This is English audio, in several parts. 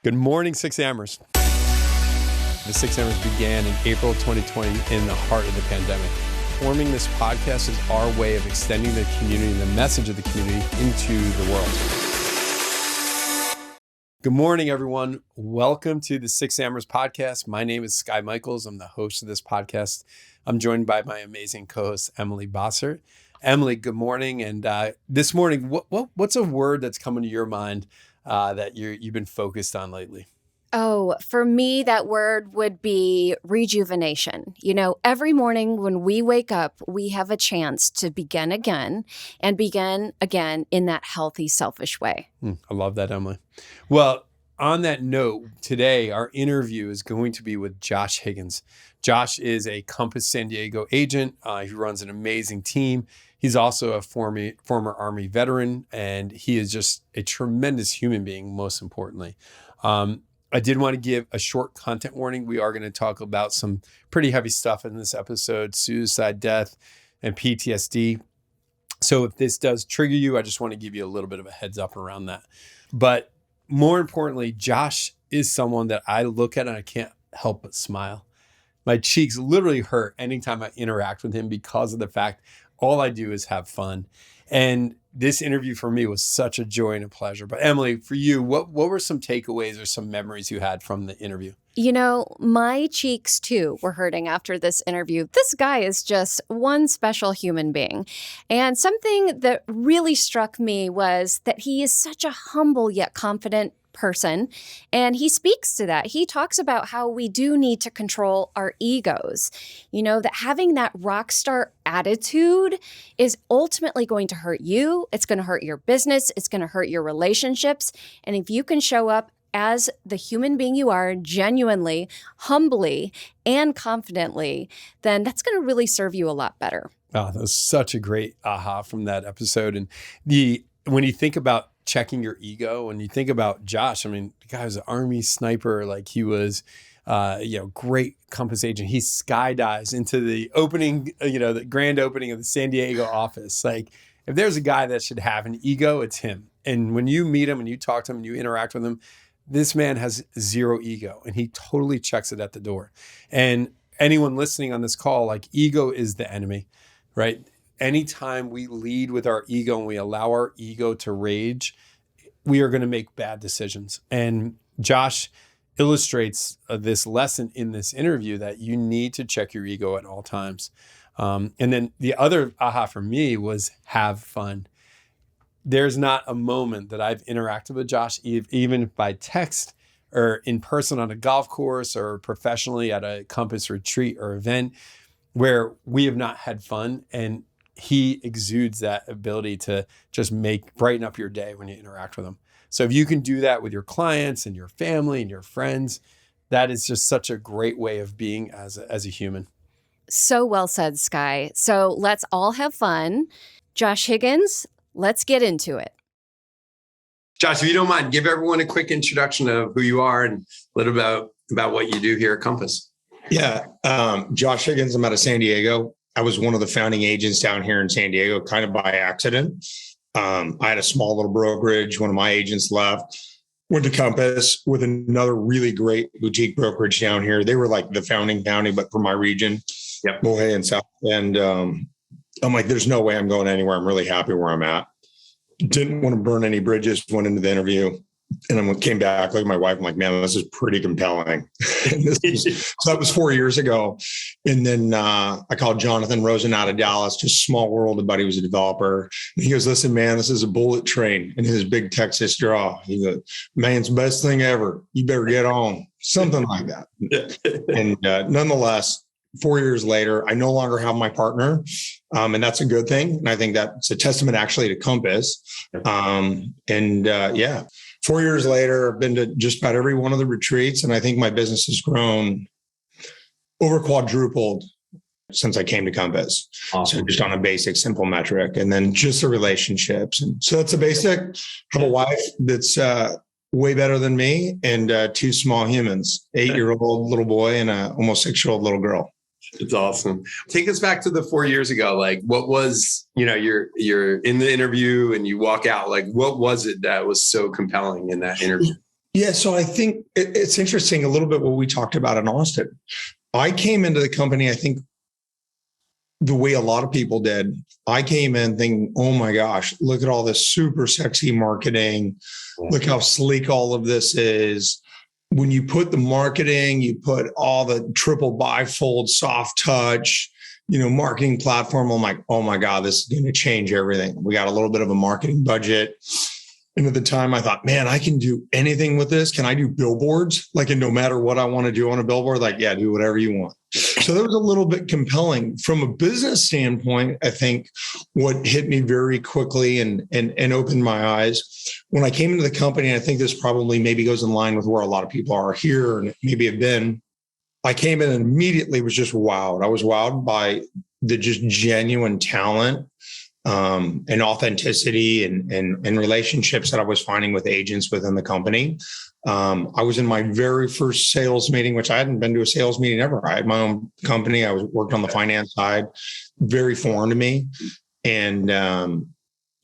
Good morning, 6AMERS. The 6AMERS began in April 2020 in the heart of the pandemic. Forming this podcast is our way of extending the community and the message of the community into the world. Good morning, everyone. Welcome to the 6AMERS podcast. My name is Skye Michaels. I'm the host of this podcast. I'm joined by my amazing co-host, Emily Bossert. Emily, good morning. And this morning, what's a word that's coming to your mind that you've been focused on lately? Oh, for me, that word would be rejuvenation. You know, every morning when we wake up, we have a chance to begin again and begin again in that healthy, selfish way. I love that, Emily. Well, on that note, today our interview is going to be with Josh Higgins. Josh is a Compass San Diego agent. He runs an amazing team. He's also a former Army veteran, and he is just a tremendous human being, most importantly. I did want to give a short content warning. We are going to talk about some pretty heavy stuff in this episode, suicide, death, and PTSD. So if this does trigger you, I just want to give you a little bit of a heads up around that. But more importantly, Josh is someone that I look at and I can't help but smile. My cheeks literally hurt anytime I interact with him because of the fact all I do is have fun. And this interview for me was such a joy and a pleasure. But Emily, for you, what were some takeaways or some memories you had from the interview? You know, my cheeks too were hurting after this interview. This guy is just one special human being. And something that really struck me was that he is such a humble yet confident person. And he speaks to that. He talks about how we do need to control our egos. You know, that having that rockstar attitude is ultimately going to hurt you. It's going to hurt your business. It's going to hurt your relationships. And if you can show up as the human being you are, genuinely, humbly, and confidently, then that's going to really serve you a lot better. Oh, that was such a great aha from that episode. And when you think about checking your ego, when you think about Josh, I mean, the guy was an Army sniper, like he was, great Compass agent. He skydives into the opening, the grand opening of the San Diego office. Like, if there's a guy that should have an ego, it's him. And when you meet him and you talk to him and you interact with him, this man has zero ego and he totally checks it at the door. And anyone listening on this call, like, ego is the enemy, right? Anytime we lead with our ego and we allow our ego to rage, we are going to make bad decisions. And Josh illustrates this lesson in this interview that you need to check your ego at all times. And then the other aha for me was have fun. There's not a moment that I've interacted with Josh, even by text or in person on a golf course or professionally at a Compass retreat or event, where we have not had fun. And he exudes that ability to just brighten up your day when you interact with him. So if you can do that with your clients and your family and your friends, that is just such a great way of being as a human. So well said, Skye. So let's all have fun. Josh Higgins, let's get into it. Josh, if you don't mind, give everyone a quick introduction of who you are and a little about what you do here at Compass. Yeah. Josh Higgins, I'm out of San Diego. I was one of the founding agents down here in San Diego, kind of by accident. I had a small little brokerage. One of my agents left, went to Compass with another really great boutique brokerage down here. They were like the founding, but for my region, Bohea and South. And I'm like, there's no way I'm going anywhere. I'm really happy where I'm at. Didn't want to burn any bridges, went into the interview. And I came back, looked at my wife, I'm like, man, this is pretty compelling. So that was 4 years ago. And then I called Jonathan Rosen out of Dallas, just small world, but he was a developer. And he goes, listen, man, this is a bullet train. And his big Texas draw, he goes, man's best thing ever. You better get on. Something like that. And nonetheless, 4 years later, I no longer have my partner. And that's a good thing. And I think that's a testament actually to Compass. 4 years later, I've been to just about every one of the retreats. And I think my business has grown over quadrupled since I came to Compass. Awesome. So just on a basic, simple metric, and then just the relationships. And so it's a basic. I have a wife that's way better than me, and two small humans, 8-year-old little boy and a almost 6-year-old little girl. It's awesome. Take us back to the 4 years ago. Like, what was, you're in the interview and you walk out, like, what was it that was so compelling in that interview? Yeah. So I think it's interesting a little bit what we talked about in Austin. I came into the company, I think the way a lot of people did. I came in thinking, oh my gosh, look at all this super sexy marketing. Look how sleek all of this is. When you put the marketing, you put all the triple bifold soft touch, marketing platform. I'm like, oh my God, this is going to change everything. We got a little bit of a marketing budget. And at the time I thought, man, I can do anything with this. Can I do billboards? And no matter what I want to do on a billboard, yeah, do whatever you want. So that was a little bit compelling. From a business standpoint, I think what hit me very quickly and opened my eyes when I came into the company, and I think this probably maybe goes in line with where a lot of people are here and maybe have been. I came in and immediately was just wowed. I was wowed by the just genuine talent and authenticity and relationships that I was finding with agents within the company. I was in my very first sales meeting, which I hadn't been to a sales meeting ever. I had my own company. I worked on the finance side, very foreign to me. And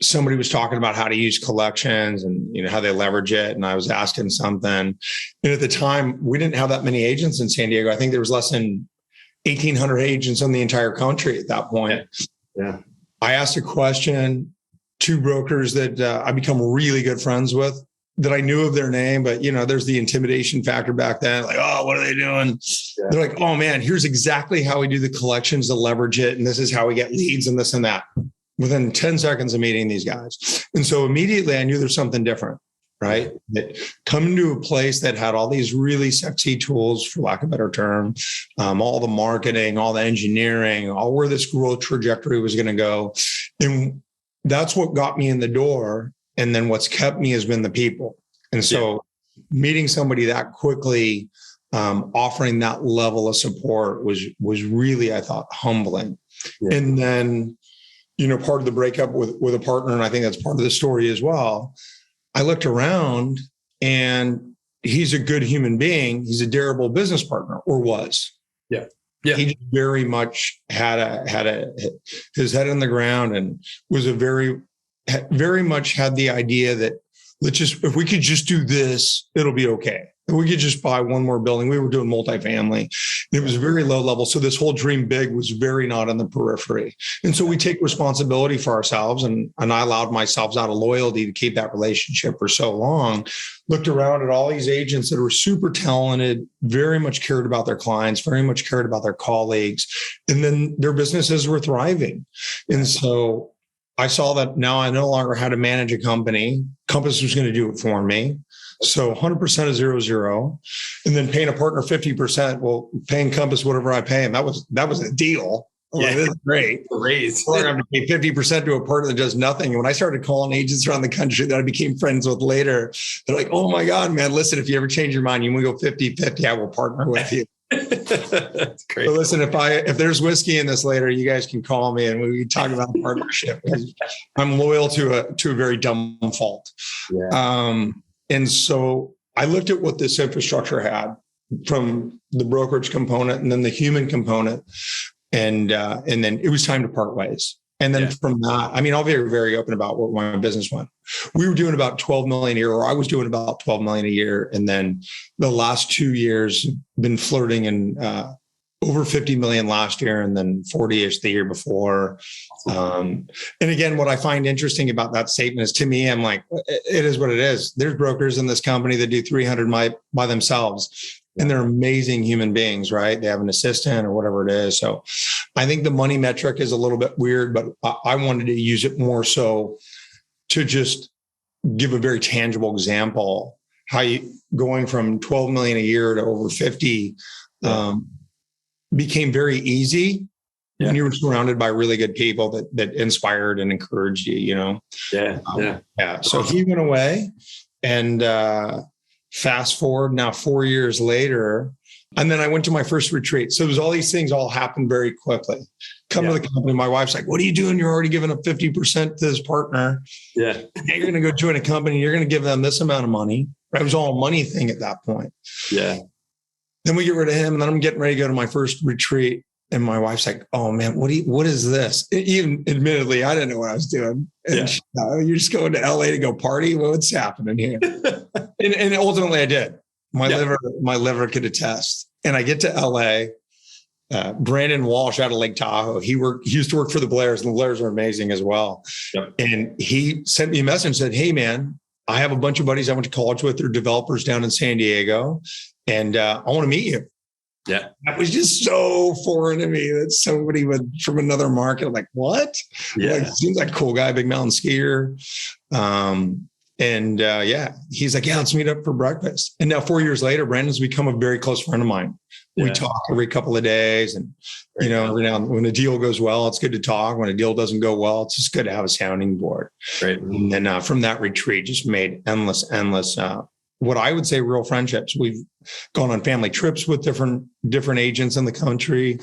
somebody was talking about how to use collections and how they leverage it. And I was asking something. And at the time, we didn't have that many agents in San Diego. I think there was less than 1,800 agents in the entire country at that point. Yeah. I asked a question, two brokers that I become really good friends with that I knew of their name, but there's the intimidation factor back then. Oh, what are they doing? Yeah. They're like, oh man, here's exactly how we do the collections to leverage it. And this is how we get leads and this and that within 10 seconds of meeting these guys. And so immediately I knew there's something different, right? That coming to a place that had all these really sexy tools, for lack of a better term, all the marketing, all the engineering, all where this growth trajectory was going to go. And that's what got me in the door. And then what's kept me has been the people. And so meeting somebody that quickly, offering that level of support was really, I thought, humbling. Yeah. And then, part of the breakup with a partner, and I think that's part of the story as well. I looked around and he's a good human being. He's a durable business partner, or was. Yeah. Yeah. He very much had his head in the ground and was very much had the idea that if we could just do this, it'll be okay. If we could just buy one more building. We were doing multifamily. It was very low level. So this whole dream big was very not on the periphery. And so we take responsibility for ourselves. And I allowed myself out of loyalty to keep that relationship for so long. Looked around at all these agents that were super talented, very much cared about their clients, very much cared about their colleagues. And then their businesses were thriving. And so I saw that now I no longer had to manage a company. Compass was going to do it for me. So 100% of 0-0, and then paying a partner 50%. Well, paying Compass whatever I pay him. That was a deal. Yeah, like, this is great. Raise. I'm going to pay 50% to a partner that does nothing. And when I started calling agents around the country that I became friends with later, they're like, "Oh my God, man! Listen, if you ever change your mind, you want to go 50-50, I will partner with you." That's great. So listen, if there's whiskey in this later, you guys can call me and we can talk about a partnership. I'm loyal to a very dumb fault. Yeah. And so I looked at what this infrastructure had from the brokerage component and then the human component. And then it was time to part ways. And then from that, I'll be very open about what my business went. We were doing about 12 million a year, or I was doing about 12 million a year. And then the last 2 years been flirting in over 50 million last year and then 40-ish the year before. And again, what I find interesting about that statement is, to me, I'm like, it is what it is. There's brokers in this company that do 300 by themselves, and they're amazing human beings, right? They have an assistant or whatever it is. So I think the money metric is a little bit weird, but I wanted to use it more so to just give a very tangible example, how you going from 12 million a year to over 50, became very easy when you were surrounded by really good people that inspired and encouraged you, Yeah. So he went away, and fast forward now 4 years later, and then I went to my first retreat. So it was all these things all happened very quickly. Come to the company. My wife's like, "What are you doing? You're already giving up 50% to this partner. Yeah. Now you're going to go join a company. You're going to give them this amount of money." It was all a money thing at that point. Yeah. Then we get rid of him, and then I'm getting ready to go to my first retreat. And my wife's like, "Oh man, what is this?" Even admittedly, I didn't know what I was doing. And she's, "You're just going to LA to go party? What's happening here?" And ultimately I did. My liver could attest. And I get to LA. Brandon Walsh out of Lake Tahoe. He used to work for the Blairs, and the Blairs are amazing as well. Yep. And he sent me a message and said, "Hey man, I have a bunch of buddies I went to college with. They're developers down in San Diego, and I want to meet you." Yeah. That was just so foreign to me that somebody from another market. I'm like, what? Yeah. Like, seems like a cool guy, big mountain skier. He's like, yeah, let's meet up for breakfast. And now 4 years later, Brandon's become a very close friend of mine. Yeah. We talk every couple of days, and every now and when a deal goes well, it's good to talk. When a deal doesn't go well, it's just good to have a sounding board. Right. And then from that retreat, just made endless, what I would say real friendships. We've gone on family trips with different agents in the country.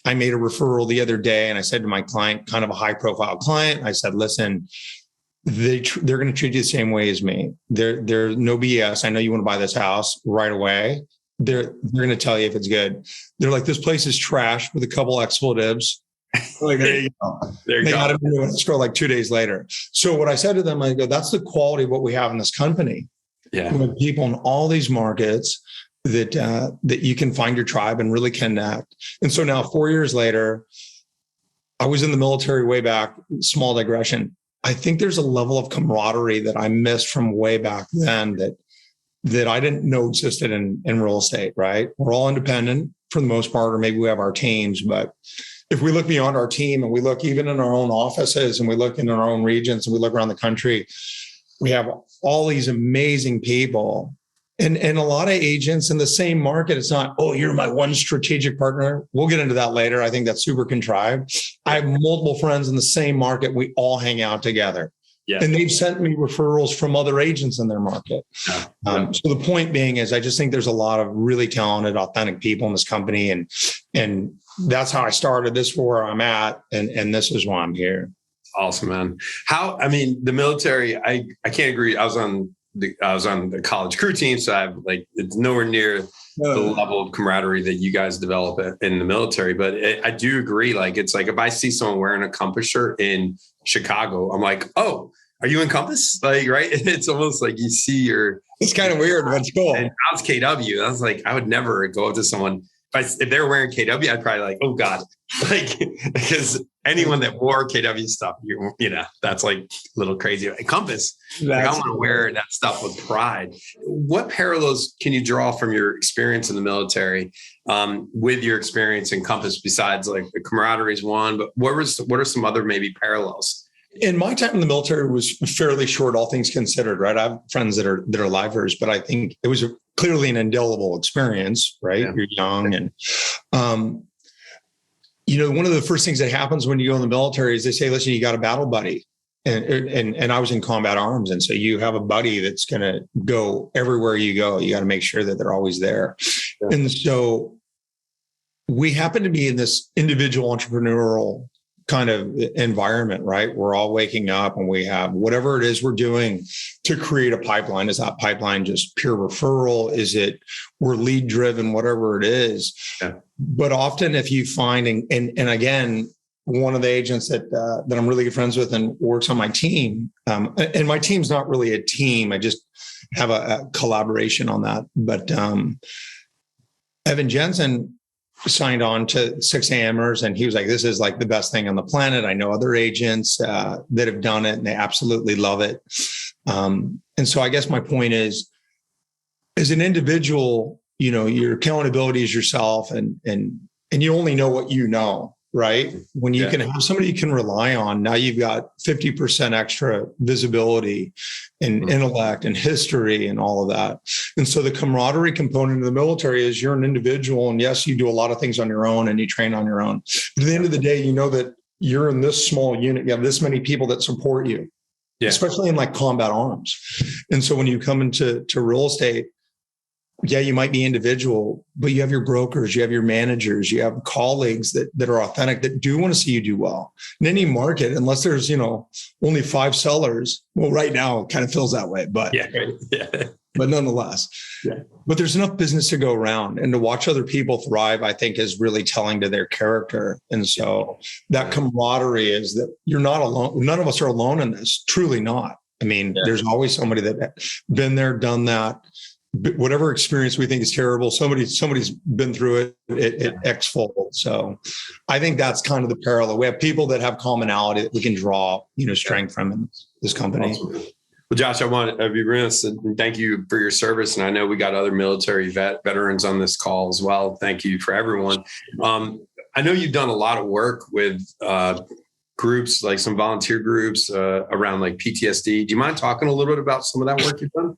I made a referral the other day, and I said to my client, kind of a high profile client, I said, listen, they're going to treat you the same way as me. There's no BS. I know you want to buy this house right away. They're going to tell you if it's good. They're like, this place is trash with a couple expletives. Like, there you go. They got it into escrow like 2 days later. So what I said to them, I go, that's the quality of what we have in this company. Yeah. We have people in all these markets that you can find your tribe and really connect. And so now 4 years later, I was in the military way back. Small digression. I think there's a level of camaraderie that I missed from way back then that I didn't know existed in real estate, right? We're all independent for the most part, or maybe we have our teams. But if we look beyond our team and we look even in our own offices and we look in our own regions and we look around the country, we have all these amazing people. And a lot of agents in the same market, it's not, oh, you're my one strategic partner. We'll get into that later. I think that's super contrived. I have multiple friends in the same market. We all hang out together. Yeah. And they've sent me referrals from other agents in their market. So the point being is, I just think there's a lot of really talented, authentic people in this company. And that's how I started. This is where I'm at. And this is why I'm here. Awesome, man. The military, I can't agree. I was on the college crew team, so it's nowhere near the level of camaraderie that you guys develop in the military. But I do agree. Like, it's like if I see someone wearing a Compass shirt in Chicago, I'm like, oh, are you in Compass? Like, right? It's almost like you see It's kind of weird, but it's cool. And I was KW. I was like, I would never go up to someone. If they were wearing KW, I'd probably like, oh God, like, because anyone that wore KW stuff, that's like a little crazy. Compass, like, I want to wear that stuff with pride. What parallels can you draw from your experience in the military with your experience in Compass, besides like the camaraderie is one, but what are some other maybe parallels? In my time in the military was fairly short, all things considered, right? I have friends that are livers, but I think it was clearly an indelible experience, right? Yeah. You're young. And, one of the first things that happens when you go in the military is they say, listen, you got a battle buddy. And I was in combat arms. And so you have a buddy that's going to go everywhere you go. You got to make sure that they're always there. Yeah. And so we happen to be in this individual entrepreneurial kind of environment, right? We're all waking up and we have whatever it is we're doing to create a pipeline. Is that pipeline just pure referral? Is it we're lead driven, whatever it is? Yeah. But often if you find, and again, one of the agents that I'm really good friends with and works on my team, and my team's not really a team. I just have a collaboration on that. But Evan Jensen signed on to 6AMERS, and he was like, this is like the best thing on the planet. I know other agents that have done it and they absolutely love it. And so I guess my point is, as an individual, your accountability is yourself, and you only know what you know, right? When you can have somebody you can rely on, now you've got 50% extra visibility and intellect and history and all of that. And so the camaraderie component of the military is you're an individual, and yes, you do a lot of things on your own and you train on your own. But at the end of the day, you know that you're in this small unit. You have this many people that support you, especially in like combat arms. And so when you come into real estate, you might be individual, but you have your brokers, you have your managers, you have colleagues that are authentic, that do want to see you do well. In any market, unless there's, only 5 sellers, well, right now it kind of feels that way, but but nonetheless, but there's enough business to go around, and to watch other people thrive, I think, is really telling to their character. And so that camaraderie is that you're not alone. None of us are alone in this, truly not. I mean, there's always somebody that been there, done that. Whatever experience we think is terrible, somebody's been through it X-fold. So I think that's kind of the parallel. We have people that have commonality that we can draw, strength from in this company. Awesome. Well, Josh, I want to be remiss and thank you for your service. And I know we got other military veterans on this call as well. Thank you for everyone. I know you've done a lot of work with groups, like some volunteer groups around like PTSD. Do you mind talking a little bit about some of that work you've done?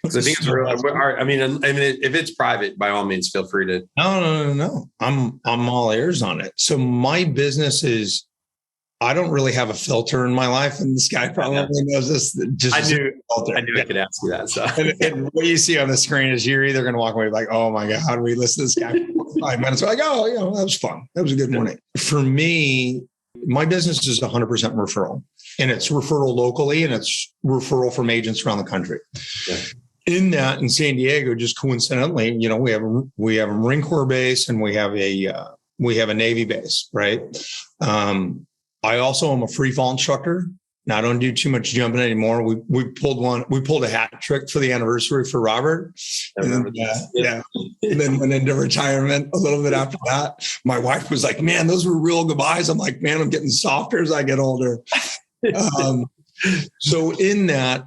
Because I think it's real. I mean, if it's private, by all means, feel free to. No. I'm all ears on it. So my business is, I don't really have a filter in my life, and this guy probably knows this. I knew I could ask you that. So, and what you see on the screen is you're either going to walk away like, "Oh my god, how do we listen to this guy for 5 minutes?" We're like, "Oh, that was fun. That was a good morning." For me, my business is 100% referral, and it's referral locally, and it's referral from agents around the country. Yeah. In that, in San Diego, just coincidentally, we have a Marine Corps base and we have a Navy base, right? I also am a free fall instructor. Now I don't do too much jumping anymore. We pulled a hat trick for the anniversary for Robert. And then went into retirement a little bit after that. My wife was like, "Man, those were real goodbyes." I'm like, "Man, I'm getting softer as I get older." So in that,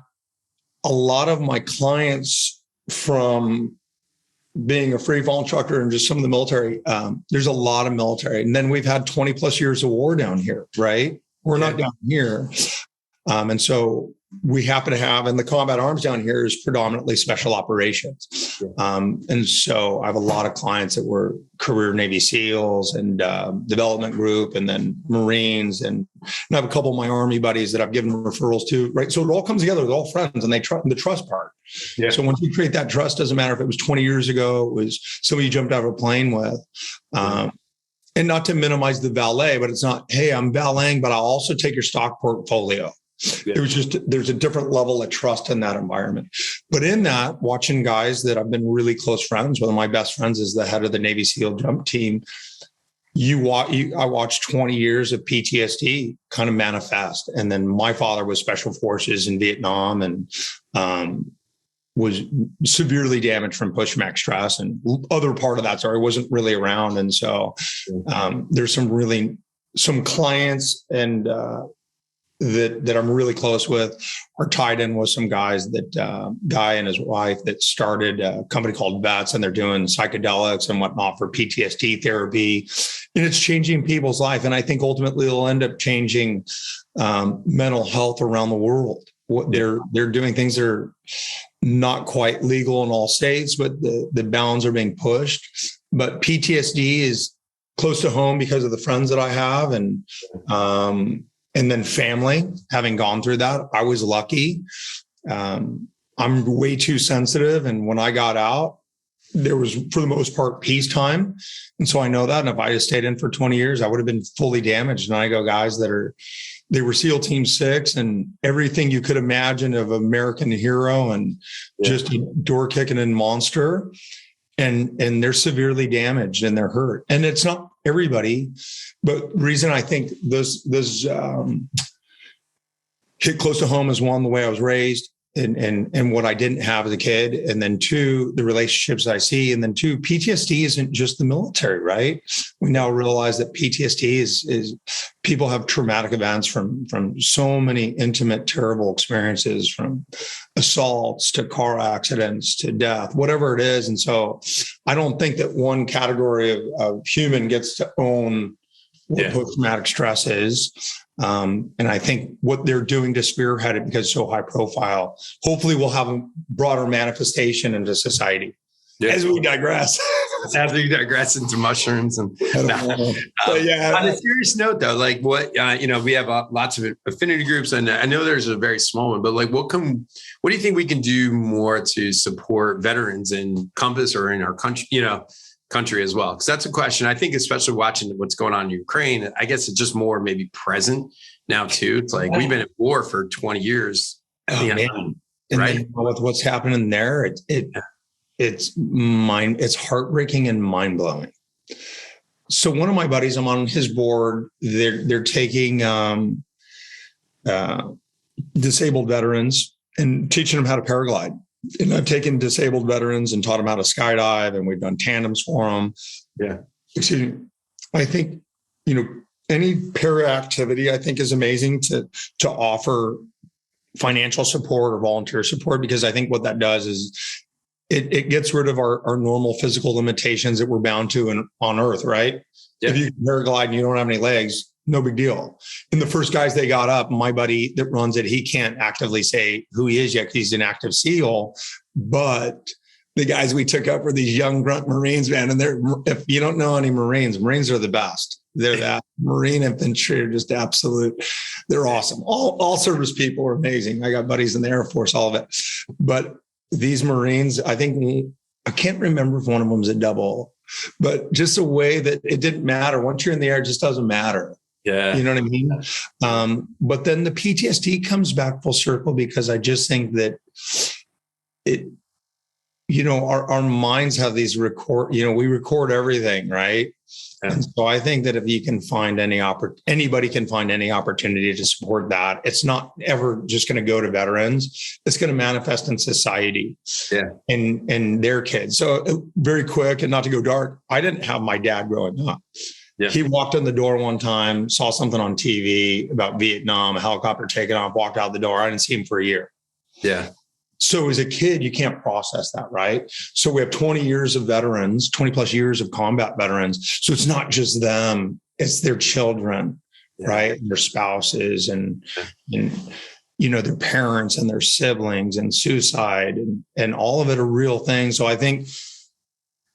a lot of my clients from being a free fall instructor and just some of the military, there's a lot of military. And then we've had 20 plus years of war down here, right? We're not down here. And so we happen to have, and the combat arms down here is predominantly special operations. And so I have a lot of clients that were career Navy SEALs and development group, and then Marines. And I have a couple of my Army buddies that I've given referrals to, right? So it all comes together. They're all friends, and they trust the trust part. Yeah. So once you create that trust, doesn't matter if it was 20 years ago, it was somebody you jumped out of a plane with. And not to minimize the valet, but it's not, "Hey, I'm valeting, but I'll also take your stock portfolio." Yeah. It was just, there's a different level of trust in that environment. But in that, watching guys that I've been really close friends, one of my best friends is the head of the Navy SEAL jump team. I watched 20 years of PTSD kind of manifest. And then my father was special forces in Vietnam and was severely damaged from post-traumatic stress, and other part of that story wasn't really around. And so there's some clients and that I'm really close with are tied in with some guys that Guy and his wife that started a company called Vets, and they're doing psychedelics and whatnot for PTSD therapy, and it's changing people's life. And I think ultimately it'll end up changing mental health around the world. They're doing things that are not quite legal in all states, but the bounds are being pushed. But PTSD is close to home because of the friends that I have, and then family, having gone through that. I was lucky. I'm way too sensitive. And when I got out, there was, for the most part, peacetime. And so I know that. And if I had stayed in for 20 years, I would have been fully damaged. And I go, guys they were SEAL Team 6 and everything you could imagine of American hero and just a door kicking and monster. And they're severely damaged and they're hurt. And it's not everybody, but the reason I think those hit close to home is, one, the way I was raised and what I didn't have as a kid. And then 2, the relationships I see. And then 2, PTSD isn't just the military, right? We now realize that PTSD is people have traumatic events from so many intimate, terrible experiences, from assaults to car accidents to death, whatever it is. And so I don't think that one category of human gets to own what post-traumatic stress is. And I think what they're doing to spearhead it, because it's so high profile, hopefully we'll have a broader manifestation into society as we digress. As we digress into mushrooms. And on a serious note, though, like what, we have lots of affinity groups, and I know there's a very small one, but like what do you think we can do more to support veterans in Compass or in our country as well? Because that's a question I think, especially watching what's going on in Ukraine, I guess it's just more maybe present now too. It's like we've been at war for 20 years. Right? And with what's happening there, it's heartbreaking and mind blowing. So one of my buddies, I'm on his board. They're taking disabled veterans and teaching them how to paraglide. And I've taken disabled veterans and taught them how to skydive, and we've done tandems for them. Yeah. Excuse me. I think, any para activity I think is amazing to offer financial support or volunteer support, because I think what that does is it gets rid of our normal physical limitations that we're bound to on Earth, right? Yeah. If you paraglide and you don't have any legs, no big deal. And the first guys they got up, my buddy that runs it, he can't actively say who he is yet because he's an active SEAL, but the guys we took up were these young grunt Marines, man. And if you don't know any Marines are the best. They're that Marine infantry are just absolute. They're awesome. All service people are amazing. I got buddies in the Air Force, all of it. But these Marines, I can't remember if one of them was a double, but just a way that it didn't matter. Once you're in the air, it just doesn't matter. Yeah. You know what I mean? But then the PTSD comes back full circle, because I just think that our minds have these we record everything, right? Yeah. And so I think that if you can find anybody can find any opportunity to support that, it's not ever just going to go to veterans. It's going to manifest in society, and their kids. So very quick, and not to go dark, I didn't have my dad growing up. Yeah. He walked in the door one time, saw something on TV about Vietnam, a helicopter taking off, walked out the door. I didn't see him for a year. Yeah. So as a kid, you can't process that, right? So we have 20 years of veterans, 20 plus years of combat veterans. So it's not just them, it's their children, right? And their spouses and their parents and their siblings, and suicide and all of it are real things. So I think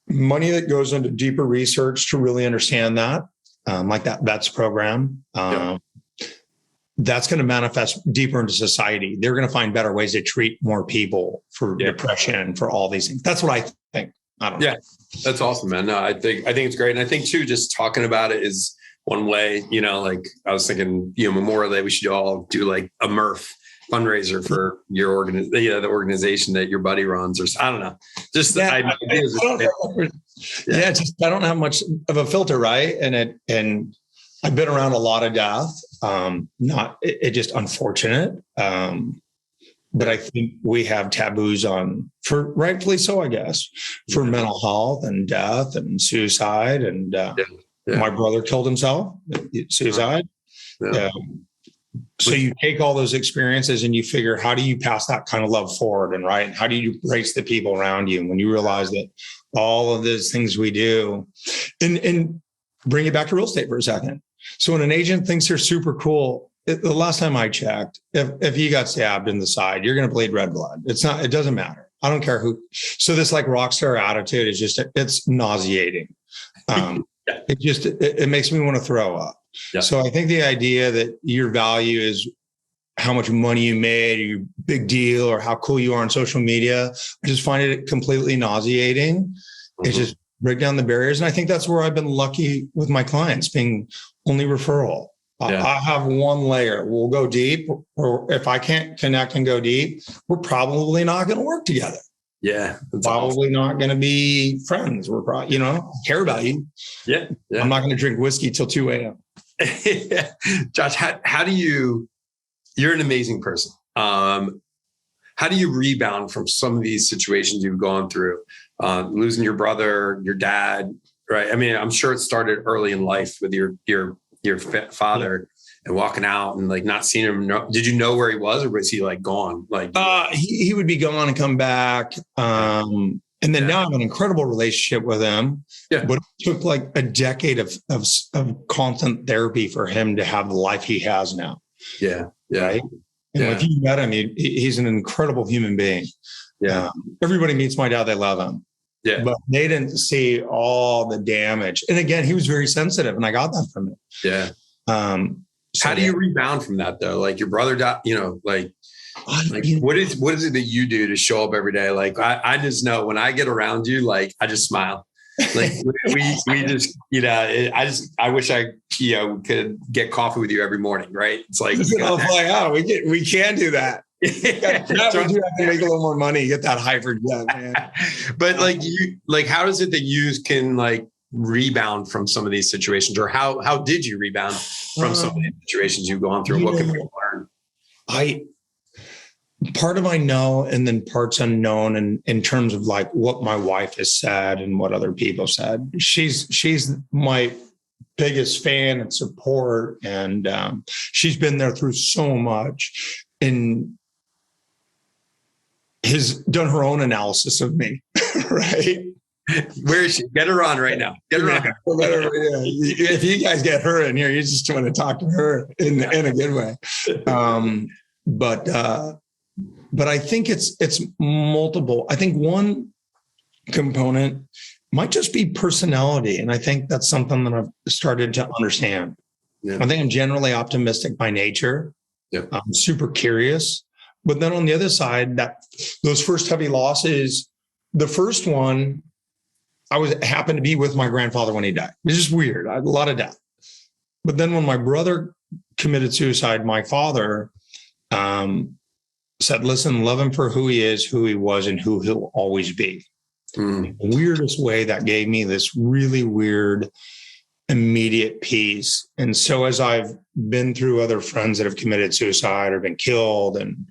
money that goes into deeper research to really understand that, like that VETS program, that's going to manifest deeper into society. They're going to find better ways to treat more people for depression, for all these things. That's what I think. I don't know. Yeah, that's awesome, man. No, I think it's great. And I think too, just talking about it is one way, like I was thinking, Memorial Day, we should all do like a Murph fundraiser for your the organization that your buddy runs, or I don't know. Just the ideas. I don't have much of a filter, right? And I've been around a lot of death. Just unfortunate. But I think we have taboos for rightfully so, I guess, for mental health and death and suicide. And my brother killed himself, suicide. Yeah. So you take all those experiences and you figure, how do you pass that kind of love forward? And right. How do you embrace the people around you? And when you realize that all of those things we do, and bring it back to real estate for a second. So when an agent thinks they're super cool, the last time I checked, if you got stabbed in the side, you're going to bleed red blood. It doesn't matter. I don't care who. So this like rockstar attitude is it's nauseating. It makes me want to throw up. Yeah. So I think the idea that your value is how much money you made, or your big deal, or how cool you are on social media, I just find it completely nauseating. Mm-hmm. It's just break down the barriers. And I think that's where I've been lucky with my clients, being only referral. Yeah. I have one layer. We'll go deep, or if I can't connect and go deep, we're probably not going to work together. Yeah. Probably not going to be friends. We're probably, care about you. Yeah. I'm not going to drink whiskey till 2 a.m. Josh, how do you're an amazing person. How do you rebound from some of these situations you've gone through? Losing your brother, your dad, right? I mean, I'm sure it started early in life with your father and walking out and like not seeing him. Did you know where he was, or was he like gone? Like he would be gone and come back. And then now I have an incredible relationship with him. Yeah. But it took like a decade of constant therapy for him to have the life he has now. Yeah. Yeah. Right? And if you met him, he's an incredible human being. Yeah. Everybody meets my dad. They love him. Yeah. But they didn't see all the damage. And again, he was very sensitive, and I got that from him. Yeah. How do you rebound from that though? Like your brother died, what is it that you do to show up every day? Like I just know when I get around you, like I just smile. Like we just, I wish I, could get coffee with you every morning. Right. It's like, we can do that. We do have to make a little more money, get that hybrid jet, man. But how is it that you can like rebound from some of these situations, or how did you rebound from some of the situations you've gone through? What can we learn? part of I know, and then parts unknown, and in terms of like what my wife has said and what other people said. She's my biggest fan and support, and she's been there through so much, and has done her own analysis of me, right? Where is she? Get her on right now. Get her on. If you guys get her in here, you just want to talk to her in a good way. But I think it's multiple. I think one component might just be personality. And I think that's something that I've started to understand. Yeah. I think I'm generally optimistic by nature. Yeah. I'm super curious. But then on the other side, those first heavy losses, the first one, happened to be with my grandfather when he died. It's just weird. I had a lot of death. But then when my brother committed suicide, my father said, listen, love him for who he is, who he was, and who he'll always be. The weirdest way that gave me this really weird, immediate peace. And so as I've been through other friends that have committed suicide or been killed and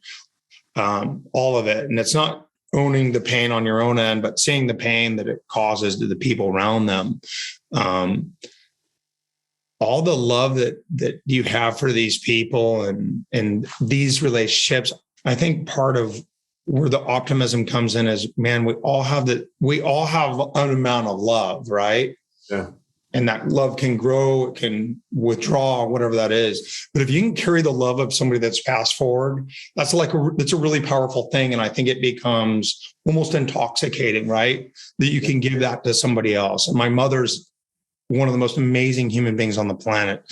all of it, and it's not owning the pain on your own end, but seeing the pain that it causes to the people around them. All the love that you have for these people and these relationships, I think part of where the optimism comes in is, man, we all have an amount of love, right? Yeah. And that love can grow, it can withdraw, whatever that is. But if you can carry the love of somebody that's passed forward, that's a really powerful thing. And I think it becomes almost intoxicating, right? That you can give that to somebody else. And my mother's one of the most amazing human beings on the planet.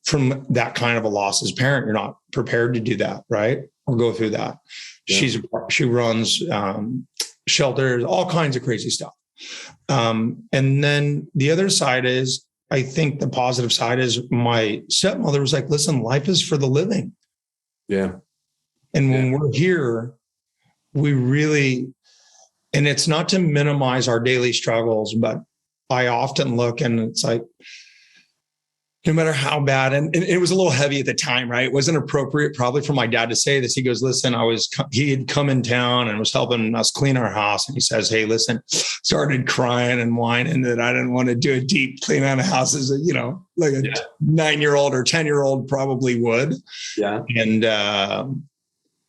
From that kind of a loss as a parent, you're not prepared to do that, right? Or go through that. Yeah. She runs shelters, all kinds of crazy stuff. And then the other side is, I think the positive side is my stepmother was like, listen, life is for the living. Yeah. And when we're here, we really, and it's not to minimize our daily struggles, but I often look and it's like, no matter how bad, and it was a little heavy at the time, right? It wasn't appropriate probably for my dad to say this. He goes, listen, he had come in town and was helping us clean our house. And he says, hey, listen, started crying and whining that I didn't want to do a deep clean on a house as like a 9-year-old or 10-year-old probably would. Yeah. And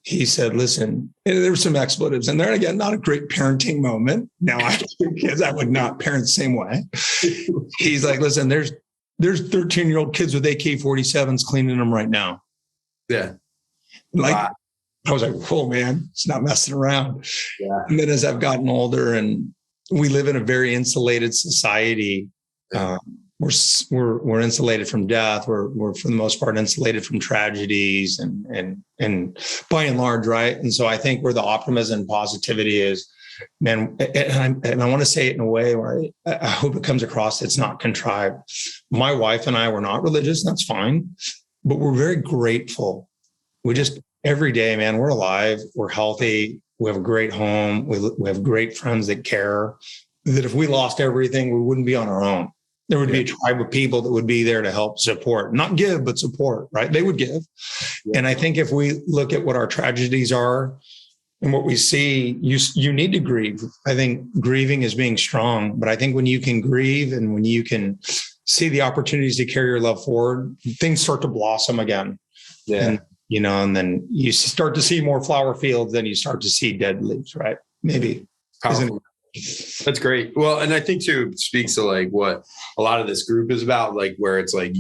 he said, listen, there were some expletives in there. And again, not a great parenting moment. Now I have 2 kids, I would not parent the same way. He's like, listen, there's 13-year-old kids with AK-47s cleaning them right now. Yeah. Wow. I was like, whoa, man, it's not messing around. Yeah. And then as I've gotten older and we live in a very insulated society, we're insulated from death. We're for the most part insulated from tragedies and by and large, right? And so I think where the optimism and positivity is, man, and I want to say it in a way where I hope it comes across. It's not contrived. My wife and I were not religious. That's fine, but we're very grateful. We just every day, man, we're alive. We're healthy. We have a great home. We have great friends that care. That if we lost everything, we wouldn't be on our own. There would be a tribe of people that would be there to help support, not give, but support, right? They would give. Yeah. And I think if we look at what our tragedies are and what we see, you need to grieve. I think grieving is being strong, but I think when you can grieve and when you can see the opportunities to carry your love forward, things start to blossom again. Yeah. And then you start to see more flower fields than you start to see dead leaves, right? Maybe. That's great. Well, and I think too, it speaks to like what a lot of this group is about, like where it's like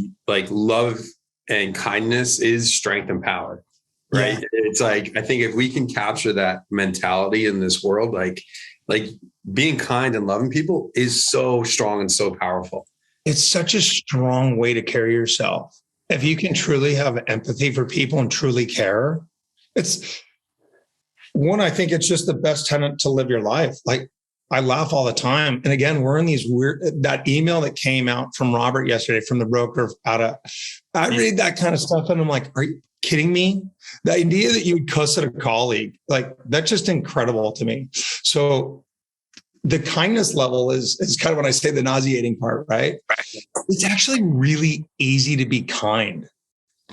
love and kindness is strength and power, right? Yeah. It's like, I think if we can capture that mentality in this world, like being kind and loving people is so strong and so powerful. It's such a strong way to carry yourself. If you can truly have empathy for people and truly care, I think it's just the best tenet to live your life. Like, I laugh all the time. And again, we're in these that email that came out from Robert yesterday from the broker I read that kind of stuff and I'm like, are you kidding me? The idea that you would cuss at a colleague, like that's just incredible to me. So the kindness level is kind of when I say the nauseating part, right? It's actually really easy to be kind.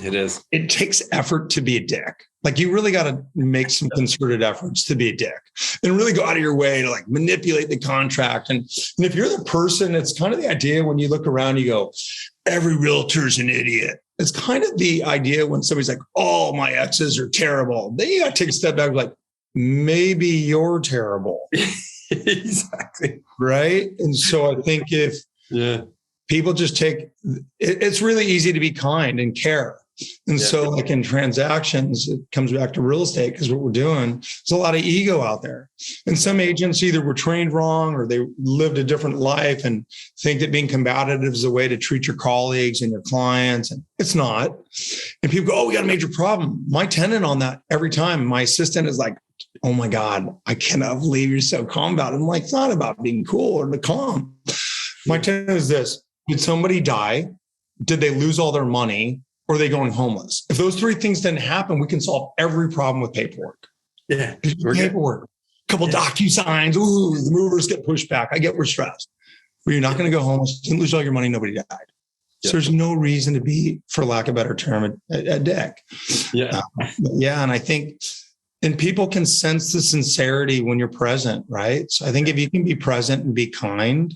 It is. It takes effort to be a dick. Like you really got to make some concerted efforts to be a dick and really go out of your way to like manipulate the contract. And if you're the person, it's kind of the idea when you look around, you go, every realtor's an idiot. It's kind of the idea when somebody's like, oh, my exes are terrible. Then you got to take a step back, like, maybe you're terrible. Exactly. Right. And so I think if people just take, it's really easy to be kind and care. And so like in transactions, it comes back to real estate because what we're doing, there's a lot of ego out there. And some agents either were trained wrong or they lived a different life and think that being combative is a way to treat your colleagues and your clients. And it's not. And people go, oh, we got a major problem. My tenant on that every time, my assistant is like, oh my God, I cannot believe you're so calm about it. I'm like, it's not about being cool or the calm. My tenant is this. Did somebody die? Did they lose all their money? Or are they going homeless? If those three things didn't happen, we can solve every problem with paperwork. Yeah. Paperwork. A couple DocuSigns. Ooh, the movers get pushed back. I get we're stressed. But you're not going to go homeless. You didn't lose all your money. Nobody died. So there's no reason to be, for lack of a better term, a dick. Yeah. And I think, and people can sense the sincerity when you're present, right? So I think if you can be present and be kind,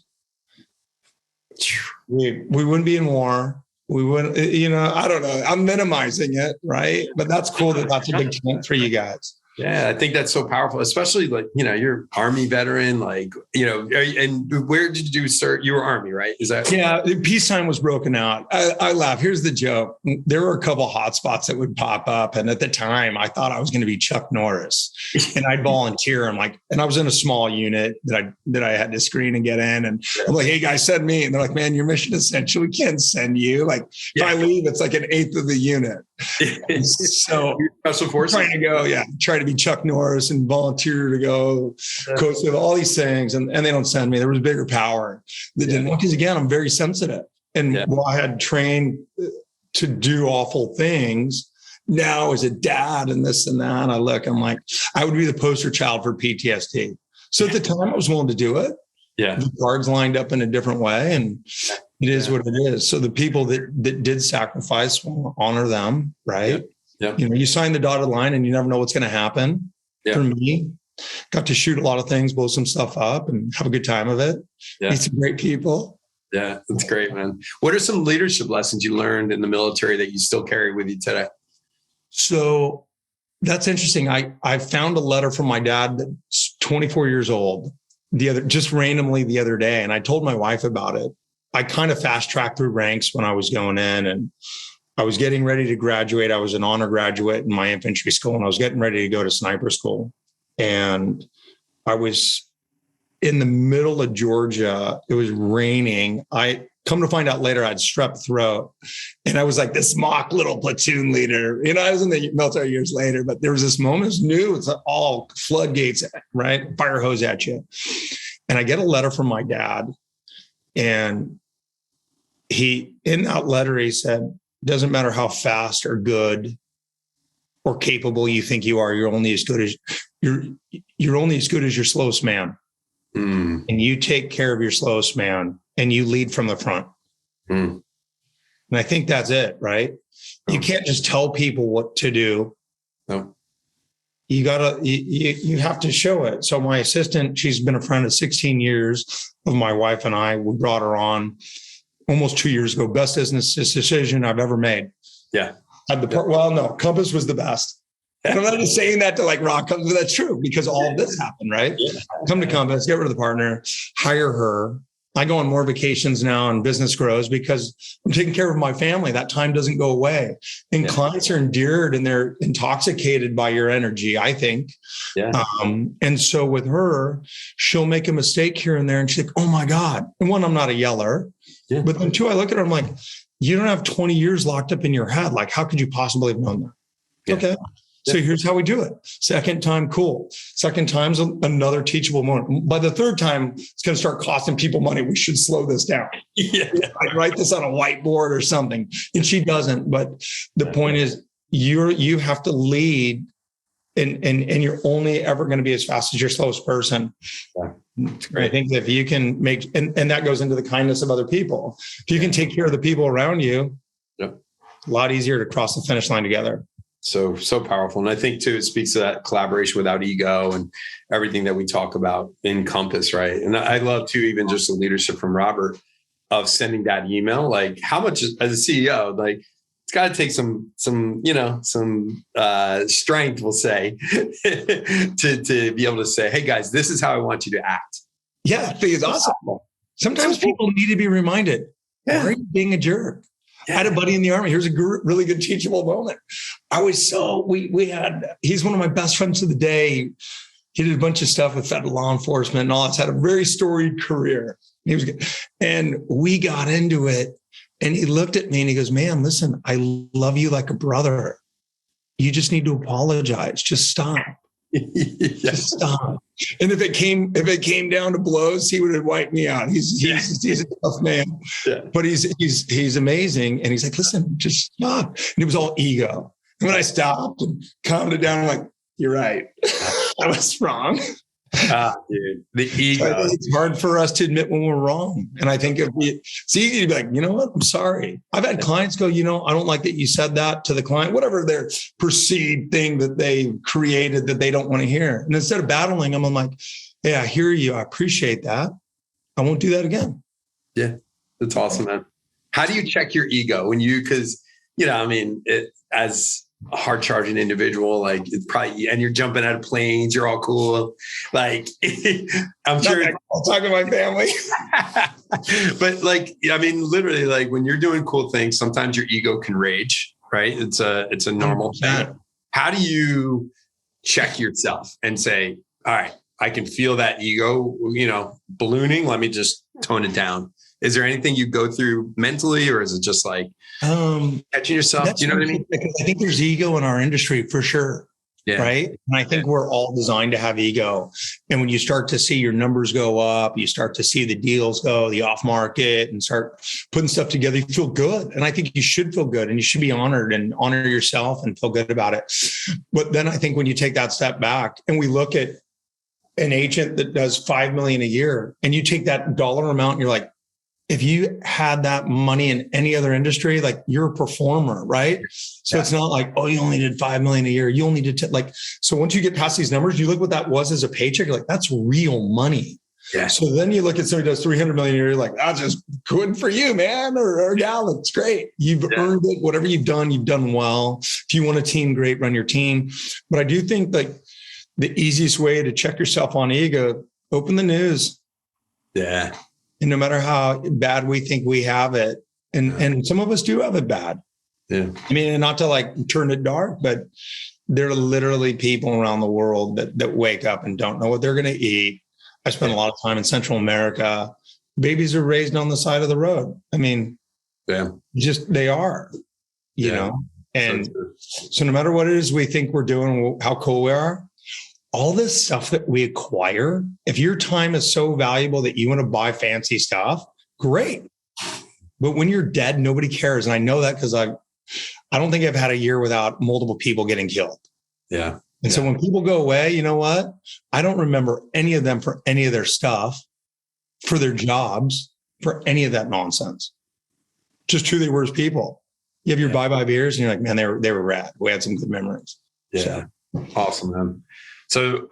we wouldn't be in war. We wouldn't, I don't know. I'm minimizing it, right? But that's cool that that's a big tent for you guys. Yeah, I think that's so powerful, especially like, you're Army veteran, like, and where did you start? You were Army, right? Is that? Yeah, peacetime was broken out. I laugh. Here's the joke. There were a couple hot spots that would pop up. And at the time, I thought I was going to be Chuck Norris and I'd volunteer. And I was in a small unit that I had to screen and get in. And I'm like, hey, guys, send me. And they're like, man, you're mission essential. We can't send you. Like, if I leave, it's like an eighth of the unit. So special forces. Trying to go, try to be Chuck Norris and volunteer to go coach with all these things, and they don't send me. There was bigger power that didn't. Because again, I'm very sensitive, and while I had trained to do awful things, now as a dad and this and that, I'm like, I would be the poster child for PTSD. So at the time, I was willing to do it. Yeah, the cards lined up in a different way, and it is what it is. So the people that did sacrifice, we'll honor them, right? Yep. You sign the dotted line, and you never know what's going to happen. Yep. For me, got to shoot a lot of things, blow some stuff up, and have a good time of it. Yeah. Meet some great people. Yeah, that's great, man. What are some leadership lessons you learned in the military that you still carry with you today? So that's interesting. I found a letter from my dad that's 24 years old. Just randomly the other day. And I told my wife about it. I kind of fast tracked through ranks when I was going in, and I was getting ready to graduate. I was an honor graduate in my infantry school, and I was getting ready to go to sniper school. And I was in the middle of Georgia. It was raining. I come to find out later I had strep throat, and I was like this mock little platoon leader. I was in the military years later, but there was this moment. It's new. It's all floodgates, right? Fire hose at you. And I get a letter from my dad, and in that letter, he said, doesn't matter how fast or good or capable you think you are, you're only as good as your slowest man. Mm. And you take care of your slowest man, and you lead from the front. Mm. And I think that's it, right? You can't just tell people what to do. No. You have to show it. So my assistant, she's been a friend of 16 years of my wife and I. We brought her on almost 2 years ago. Best business decision I've ever made. Yeah. Compass was the best. And I'm not just saying that to like rock Compass, but that's true because all of this happened, right? Yeah. Come to Compass, get rid of the partner, hire her. I go on more vacations now and business grows because I'm taking care of my family. That time doesn't go away. And clients are endeared and they're intoxicated by your energy, I think. Yeah. And so with her, she'll make a mistake here and there. And she's like, oh my God. And one, I'm not a yeller. Yeah. But then two, I look at her, I'm like, you don't have 20 years locked up in your head. Like, how could you possibly have known that? Yeah. Okay. So here's how we do it. Second time, cool. Second time's another teachable moment. By the third time, it's going to start costing people money. We should slow this down. Yeah. I write this on a whiteboard or something. And she doesn't. But the point is, you have to lead, and you're only ever going to be as fast as your slowest person. Yeah. I think if you can make, and that goes into the kindness of other people. If you can take care of the people around you, a lot easier to cross the finish line together. So powerful. And I think too, it speaks to that collaboration without ego and everything that we talk about in Compass, right? And I love too, even just the leadership from Robert of sending that email. Like, how much as a CEO, like, it's got to take some strength, we'll say, to be able to say, hey guys, this is how I want you to act. Yeah, I think it's awesome. Sometimes people need to be reminded, why are you being a jerk? I had a buddy in the Army. Here's a really good teachable moment. He's one of my best friends of the day. He did a bunch of stuff with federal law enforcement and all. It's had a very storied career. He was good. And we got into it. And he looked at me and he goes, man, listen, I love you like a brother. You just need to apologize. Just stop. Just stop. And if it came down to blows, he would have wiped me out. He's a tough man, but he's amazing. And he's like, listen, just stop. And it was all ego. And when I stopped and calmed it down, I'm like, you're right. I was wrong. Dude, the ego. I think it's hard for us to admit when we're wrong. And I think it's easy to be like, you know what? I'm sorry. I've had clients go, I don't like that you said that to the client, whatever their perceived thing that they created that they don't want to hear. And instead of battling them, I'm like, hey, I hear you. I appreciate that. I won't do that again. Yeah. That's awesome, man. How do you check your ego because, as a hard charging individual, like it's probably, and you're jumping out of planes, you're all cool. Like, I'm sure I'll talk to my family, but literally, like when you're doing cool things, sometimes your ego can rage, right? It's a normal thing. How do you check yourself and say, all right, I can feel that ego, ballooning. Let me just tone it down. Is there anything you go through mentally, or is it just like catching yourself? Do you know what I mean? I think there's ego in our industry for sure. Yeah. Right. And I think we're all designed to have ego. And when you start to see your numbers go up, you start to see the deals go, the off market, and start putting stuff together, you feel good. And I think you should feel good and you should be honored and honor yourself and feel good about it. But then I think when you take that step back and we look at an agent that does 5 million a year and you take that dollar amount and you're like, if you had that money in any other industry, like you're a performer, right? So it's not like, oh, you only did 5 million a year. You only did so once you get past these numbers, you look what that was as a paycheck, you're like, that's real money. Yeah. So then you look at somebody who does 300 million a year, you're like, that's just good for you, man, or gal, it's great. You've earned it. Whatever you've done well. If you want a team, great, run your team. But I do think like the easiest way to check yourself on ego, open the news. Yeah. And no matter how bad we think we have it, and some of us do have it bad. Yeah. I mean, and not to like turn it dark, but there are literally people around the world that wake up and don't know what they're going to eat. I spent a lot of time in Central America. Babies are raised on the side of the road. I mean, they are, you know, and so no matter what it is we think we're doing, how cool we are, all this stuff that we acquire, if your time is so valuable that you want to buy fancy stuff, great. But when you're dead, nobody cares. And I know that because I don't think I've had a year without multiple people getting killed. Yeah. And so when people go away, you know what? I don't remember any of them for any of their stuff, for their jobs, for any of that nonsense. Just who they were as people. You have your bye-bye beers and you're like, man, they were rad. We had some good memories. Yeah. So. Awesome, man. So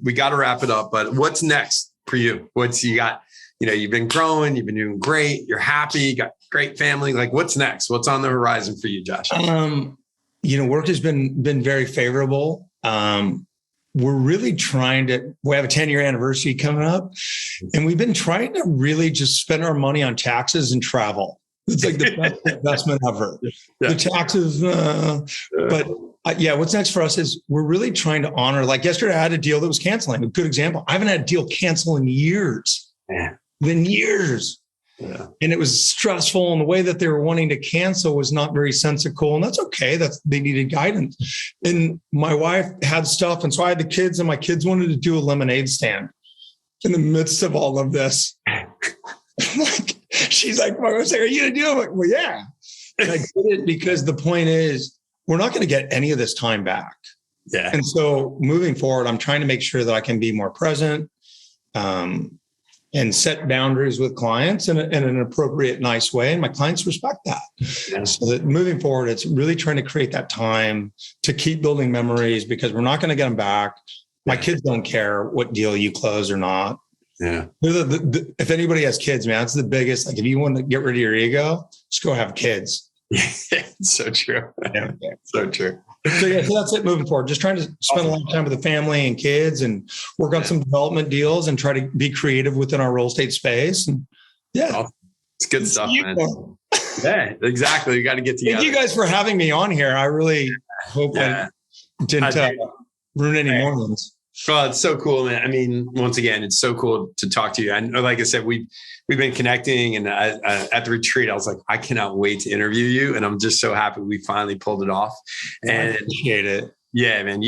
we got to wrap it up, but what's next for you? What's you got? You've been growing, you've been doing great. You're happy, you got great family. Like what's next? What's on the horizon for you, Josh? Work has been very favorable. We're really we have a 10-year anniversary coming up and we've been trying to really just spend our money on taxes and travel. It's like the best investment ever. Yeah. The taxes, but what's next for us is we're really trying to honor, like yesterday I had a deal that was canceling. A good example. I haven't had a deal cancel in years. Yeah. Yeah. And it was stressful. And the way that they were wanting to cancel was not very sensical. And that's okay. They needed guidance. And my wife had stuff. And so I had the kids and my kids wanted to do a lemonade stand in the midst of all of this. She's like, my wife's like, are you going to do it? I'm like, well, yeah. And I did it because the point is, we're not going to get any of this time back. Yeah. And so moving forward, I'm trying to make sure that I can be more present. And and set boundaries with clients in an appropriate, nice way. And my clients respect that. Yeah. So that moving forward, it's really trying to create that time to keep building memories, because we're not going to get them back. My kids don't care what deal you close or not. Yeah. If anybody has kids, man, that's the biggest. Like, if you want to get rid of your ego, just go have kids. So true. Yeah. So true. So that's it moving forward. Just trying to spend a lot of time with the family and kids and work on some development deals and try to be creative within our real estate space. And it's good stuff, man. Yeah, exactly. You got to get together. Thank you guys for having me on here. I really hope I didn't ruin any mornings. Well, it's so cool, man. I mean, once again, it's so cool to talk to you. And like I said, we've been connecting, and at the retreat, I was like, I cannot wait to interview you. And I'm just so happy we finally pulled it off. And I appreciate it. Yeah, man,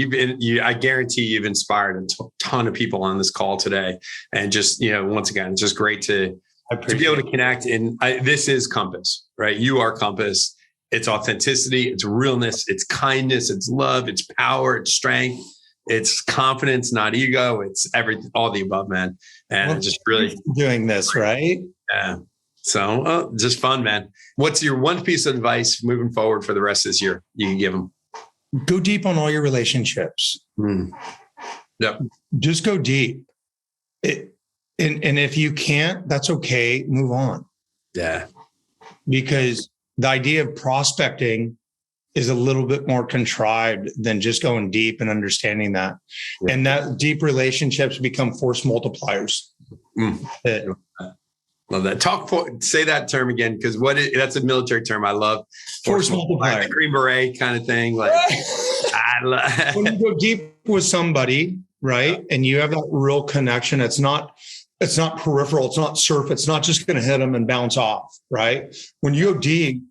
I guarantee you've inspired a ton of people on this call today. And just, once again, it's just great to be able to connect. And this is Compass, right? You are Compass. It's authenticity, it's realness, it's kindness, it's love, it's power, it's strength. It's confidence, not ego. It's everything, all the above, man. And just really doing this, right? Yeah. So just fun, man. What's your one piece of advice moving forward for the rest of this year you can give them? Go deep on all your relationships. Yep. Just go deep. And if you can't, that's okay. Move on. Yeah. Because the idea of prospecting is a little bit more contrived than just going deep and understanding that. Yeah. And that deep relationships become force multipliers. Love that. Say that term again, because that's a military term I love. Force multiplier. Like Green Beret kind of thing. Like when you go deep with somebody, right? And you have that real connection, it's not peripheral, it's not surf, it's not just going to hit them and bounce off, right? When you go deep,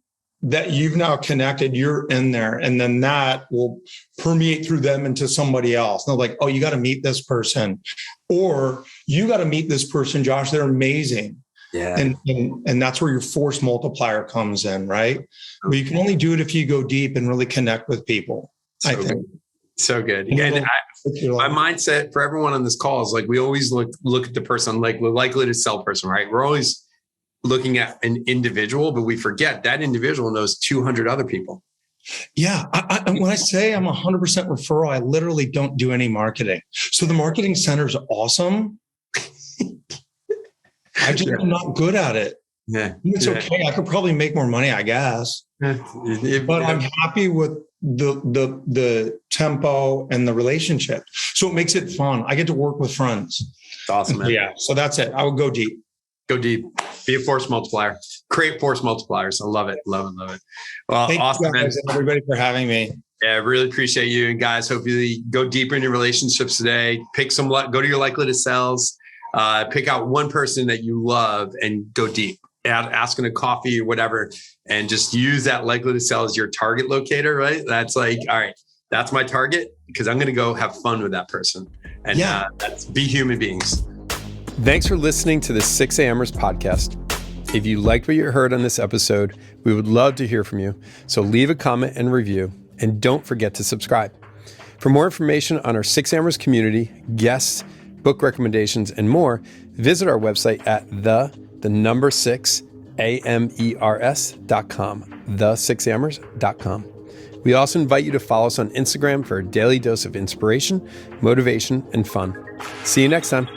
that you've now connected, you're in there, and then that will permeate through them into somebody else. And they're like, oh, you got to meet this person, or you got to meet this person, Josh. They're amazing. Yeah. And that's where your force multiplier comes in, right? But you can only do it if you go deep and really connect with people. I think. So good. And my mindset for everyone on this call is like, we always look at the person, like the likely to sell person, right? We're always looking at an individual, but we forget that individual knows 200 other people. Yeah. When I say I'm 100% referral, I literally don't do any marketing. So the marketing center is awesome. I'm not good at it. Yeah. It's okay. I could probably make more money, I guess. But I'm happy with the tempo and the relationship. So it makes it fun. I get to work with friends. It's awesome, man. Yeah. So that's it. I would go deep. Go deep. Be a force multiplier. Create force multipliers. I love it. Love it. Well, thank awesome, you guys, and everybody, for having me. Yeah, I really appreciate you. And guys, hopefully go deeper in your relationships today. Go to your likely to sells. Pick out one person that you love and go deep. Ask them a coffee or whatever, and just use that likely to sell as your target locator, right? That's like, all right, that's my target, because I'm going to go have fun with that person. And that's be human beings. Thanks for listening to the 6AMERS podcast. If you liked what you heard on this episode, we would love to hear from you. So leave a comment and review, and don't forget to subscribe. For more information on our 6AMERS community, guests, book recommendations, and more, visit our website at the6amers.com, the6amers.com. We also invite you to follow us on Instagram for a daily dose of inspiration, motivation, and fun. See you next time.